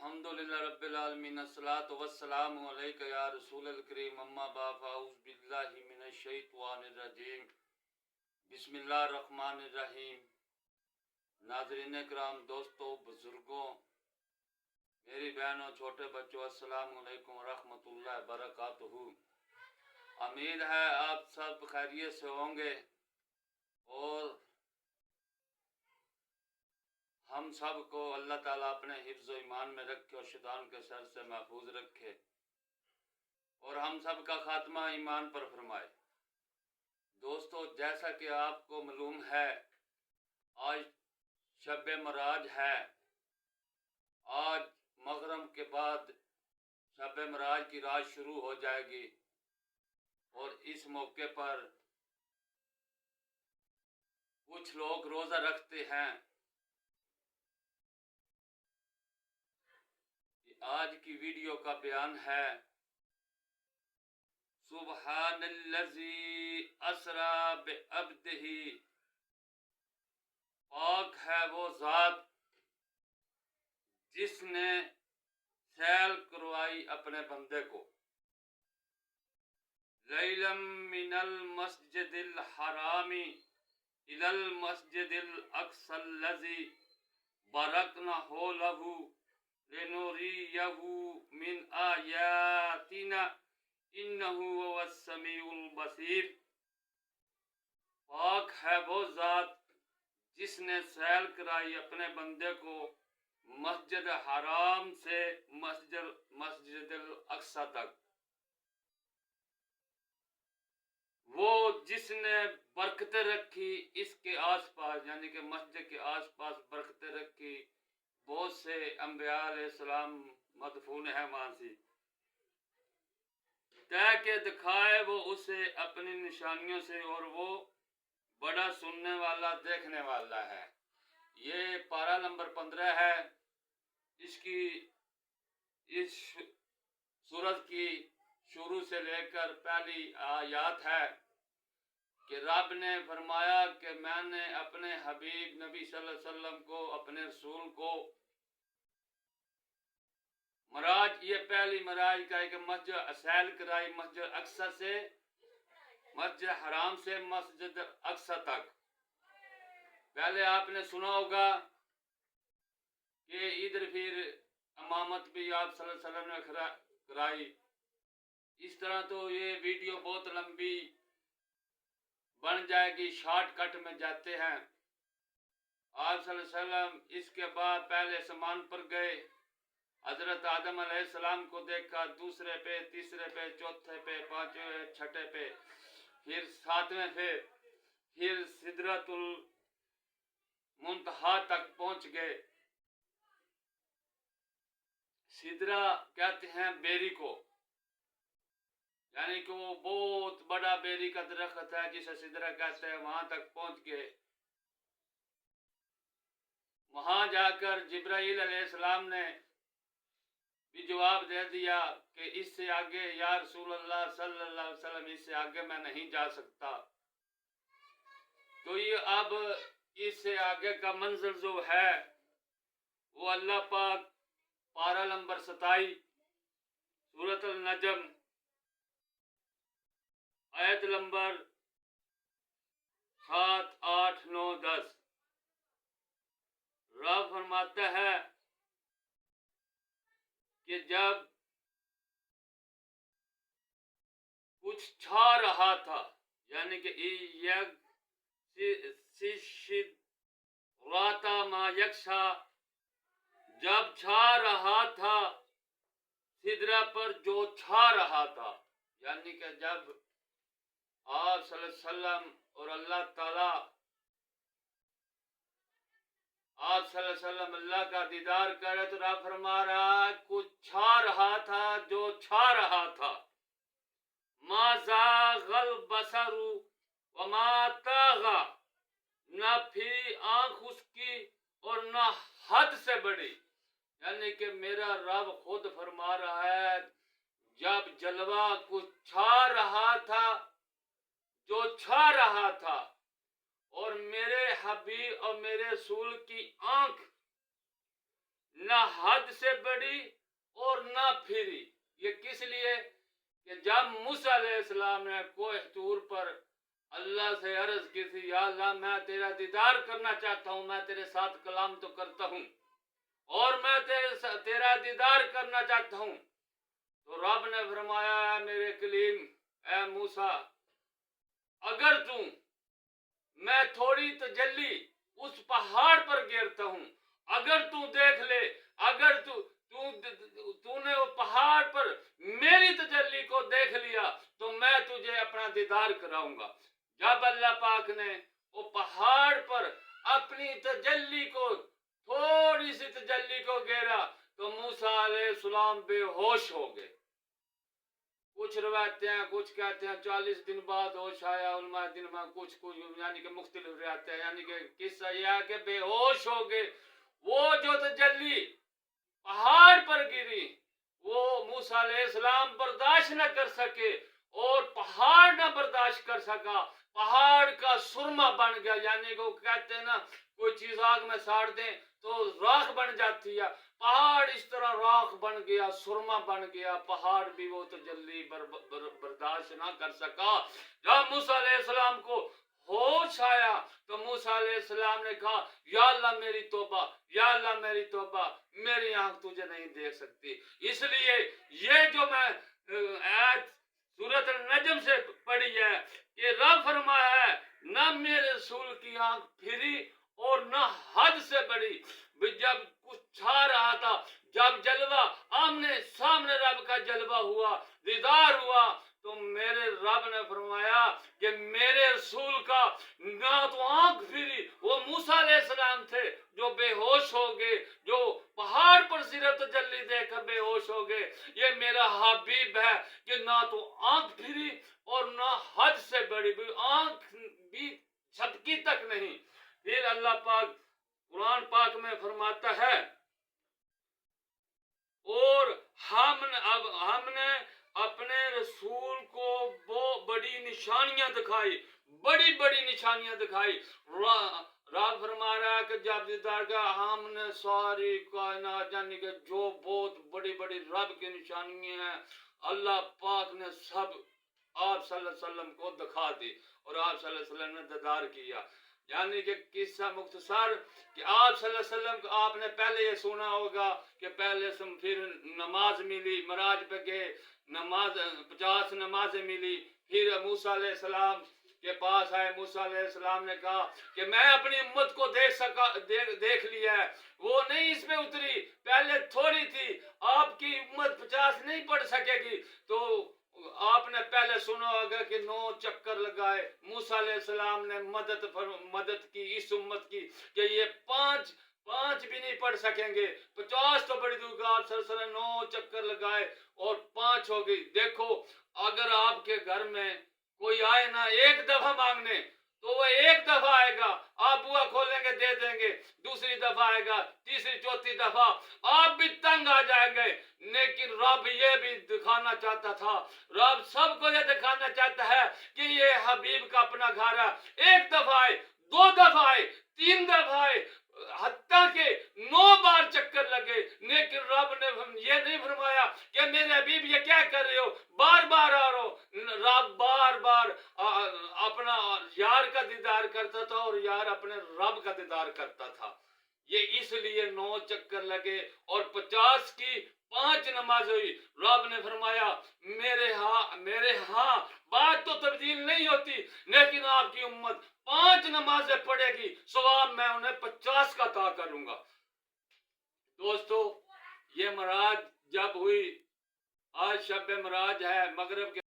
الحمدللہ رب العالمین الصلاۃ والسلام علیک یا رسول الکریم اما بعد فاعوذ باللہ من الشیطان الرجیم بسم اللہ الرحمن الرحیم۔ ناظرین کرام، دوستوں، بزرگوں، میری بہنوں، چھوٹے بچوں، السلام علیکم ورحمۃ اللہ وبرکاتہ۔ امید ہے آپ سب خیریت سے ہوں گے اور ہم سب کو اللہ تعالیٰ اپنے حفظ و ایمان میں رکھے اور شیطان کے شر سے محفوظ رکھے اور ہم سب کا خاتمہ ایمان پر فرمائے۔ دوستو، جیسا کہ آپ کو معلوم ہے، آج شب معراج ہے۔ آج مغرب کے بعد شب معراج کی رات شروع ہو جائے گی اور اس موقع پر کچھ لوگ روزہ رکھتے ہیں۔ آج کی ویڈیو کا بیان ہے سبحان الذی اسریٰ بعبدہ، پاک ہے وہ ذات جس نے سیل کروائی اپنے بندے کو، لیلا من المسجد الحرام الی المسجد الاقصی الذی بارکنا حولہ لنریہ من آیاتنا انہ هو السمیع البصیر۔ پاک ہے وہ ذات جس نے سیل کرائی اپنے بندے کو مسجد حرام سے مسجد الاقصی تک، وہ جس نے برکتیں رکھی اس کے آس پاس، یعنی کہ مسجد کے آس پاس برکتیں رکھی۔ بہت سے انبیاء علیہ السلام مدفون ہیں وہاں سے، کہہ کے دکھائے وہ اسے اپنی نشانیوں سے، اور وہ بڑا سننے والا دیکھنے والا ہے۔ یہ پارہ نمبر 15 ہے۔ اس سورت کی شروع سے لے کر پہلی آیات ہے کہ رب نے فرمایا کہ میں نے اپنے حبیب نبی صلی اللہ علیہ وسلم کو، اپنے رسول کو معراج، یہ پہلی معراج کا ہے کہ مسجد سیل کرائی مسجد اقصی سے، مسجد حرام سے مسجد اقصی تک۔ پہلے آپ نے سنا ہوگا کہ ادھر پھر امامت بھی آپ صلی اللہ علیہ وسلم نے کرائی۔ اس طرح تو یہ ویڈیو بہت لمبی بن جائے گی، شارٹ کٹ میں جاتے ہیں۔ آپ صلی اللہ علیہ وسلم اس کے بعد پہلے آسمان پر گئے، حضرت آدم علیہ السلام کو دیکھا، دوسرے پہ، تیسرے پہ، چوتھے پہ، پانچویں، چھٹے پہ، پھر ساتویں پہ، پھر سدرۃ المنتہا تک پہنچ گئے۔ سدرہ کہتے ہیں بیری کو، یعنی کہ وہ بہت بڑا بیری کا درخت ہے جسے سدرہ کہتے ہیں، وہاں تک پہنچ گئے۔ وہاں جا کر جبرائیل علیہ السلام نے بھی جواب دے دیا کہ اس سے آگے یا رسول اللہ صلی اللہ علیہ وسلم، اس سے آگے میں نہیں جا سکتا۔ تو یہ اب اس سے آگے کا منزل جو ہے وہ اللہ پاک پارہ نمبر 27 سورۃ النجم آیت نمبر 7، 8، 9، 10 رب فرماتا ہے کہ جب کچھ چھا رہا تھا، یعنی کہ راتا ما یکشا، جب چھا رہا تھا سدرہ پر جو چھا رہا تھا، یعنی کہ جب آپ صلی اللہ علیہ وسلم اور اللہ تعالی، آپ صلی اللہ علیہ وسلم اللہ کا دیدار کرے تو رب فرما رہا کچھ چھا رہا تھا، جو چھا رہا تھا۔ ما زاغ البصر وما طغى، نہ پھری آنکھ اس کی اور نہ حد سے بڑی، یعنی کہ میرا رب خود فرما رہا ہے جب جلوہ کچھ چھا رہا تھا، جو چھا رہا تھا، اور میرے حبیب اور میرے رسول کی آنکھ نہ حد سے بڑی اور نہ پھری. یہ کس لیے کہ جب موسیٰ علیہ السلام نے کوہ طور پر اللہ سے عرض کی تھی یا اللہ میں تیرا دیدار کرنا چاہتا ہوں, میں تیرے ساتھ کلام تو کرتا ہوں اور میں تیرا دیدار کرنا چاہتا ہوں, تو رب نے فرمایا اے میرے کلیم اے موسیٰ اگر میں تھوڑی تجلی اس پہاڑ پر گرتا ہوں, اگر تو دیکھ لے, اگر تو نے وہ پہاڑ پر میری تجلی کو دیکھ لیا تو میں تجھے اپنا دیدار کراؤں گا. جب اللہ پاک نے وہ پہاڑ پر اپنی تجلی کو, تھوڑی سی تجلی کو گھیرا تو موسیٰ علیہ السلام بے ہوش ہو گئے. کچھ روایتیں ہیں, کچھ کہتے ہیں 40 دن بعد ہوش آیا, علماء دن میں کچھ یعنی کہ مختلف روایتیں ہیں, یعنی کہ قصہ یہ ہے کہ بے ہوش ہو گئے. وہ جو تجلی پہاڑ پر گری وہ موسیٰ علیہ السلام برداشت نہ کر سکے اور پہاڑ نہ برداشت کر سکا, پہاڑ کا سرما بن گیا. یعنی کہ وہ کہتے ہیں نا کوئی چیز آگ میں ساڑ دیں تو راکھ بن جاتی ہے, پہاڑ اس طرح راکھ بن گیا, سرما بن گیا, پہاڑ بھی وہ تجلی برداشت نہ کر سکا. جب موسیٰ علیہ السلام کو ہوش آیا تو موسیٰ علیہ السلام نے کہا یا اللہ میری توبہ, یا اللہ میری توبہ, میری آنکھ تجھے نہیں دیکھ سکتی. اس لیے یہ جو میں آیت سورۃ النجم سے پڑھی ہے کہ رب فرمایا ہے نہ میرے رسول کی آنکھ پھری اور نہ حد سے بڑی. جب کچھ چھا رہا تھا, جب جلوہ آمنے سامنے رب کا جلوہ ہوا, دیدار ہوا, تو میرے رب نے فرمایا کہ میرے رسول کا نہ تو آنکھ پھری, وہ موسیٰ علیہ السلام تھے جو بے ہوش ہو گئے, جو پہاڑ پر صرف تجلی دیکھ کر بے ہوش ہو گئے. یہ میرا حبیب ہے کہ نہ تو آنکھ پھری اور نہ حد سے بڑی, آنکھ بھی جھپکی تک نہیں. پھر اللہ پاک قرآن پاک میں فرماتا ہے اور ہم نے اپنے رسول کو وہ بڑی نشانیاں دکھائی, بڑی بڑی نشانیاں دکھائی. رب فرما رہا ہے کہ جب دیدار کا ہم نے ساری کائنات یعنی کہ جو بہت بڑی بڑی رب کی نشانیاں ہیں اللہ پاک نے سب آپ صلی اللہ علیہ وسلم کو دکھا دی اور آپ صلی اللہ علیہ وسلم نے دیدار کیا. یعنی کہ قصہ مختصر کہ آپ صلی اللہ علیہ وسلم کو آپ نے پہلے یہ سنا ہوگا کہ پہلے پھر نماز ملی, معراج پہ گئے, نماز 50 نمازیں ملی. پھر موسیٰ علیہ السلام کے پاس آئے, موسیٰ علیہ السلام نے کہا کہ میں اپنی امت کو دیکھ لیا ہے, وہ نہیں اس پہ اتری, پہلے تھوڑی تھی, آپ کی امت 50 نہیں پڑھ سکے گی. تو آپ نے پہلے سنا ہوگا کہ 9 چکر لگائے, موسیٰ علیہ السلام نے مدد کی اس امت کی کہ یہ پانچ بھی نہیں پڑھ سکیں گے, 50 تو بڑی دور کا. آپ صلی اللہ علیہ وسلم 9 چکر لگائے اور 5 ہو گئی. دیکھو اگر آپ کے گھر میں کوئی آئے نا ایک دفعہ مانگنے تو وہ ایک دفعہ آئے گا, آپ بوا کھولیں گے دے دیں گے, دوسری دفعہ آئے گا, تیسری چوتھی دفعہ آپ بھی تنگ آ جائیں گے. لیکن رب یہ بھی دکھانا چاہتا تھا, رب سب کو یہ دکھانا چاہتا ہے کہ یہ حبیب کا اپنا گھر ہے. ایک دفعہ آئے, 2 دفعہ آئے, 3 دفعہ آئے, حتیٰ کہ 9 بار چکر لگے, لیکن رب نے یہ نہیں فرمایا کہ میرے حبیب یہ کیا کر رہے ہو, بار بار آ رہو. رب بار بار اپنا یار کا دیدار کرتا تھا اور یار اپنے رب کا دیدار کرتا تھا. یہ اس لیے 9 چکر لگے اور 50 کی 5 نماز ہوئی. رب نے فرمایا میرے ہاں بات تو تبدیل نہیں ہوتی, لیکن آپ کی امت 5 نمازیں پڑھے گی, ثواب میں انہیں 50 کا عطا کروں گا. دوستو یہ معراج جب ہوئی, آج شب معراج ہے, مغرب کے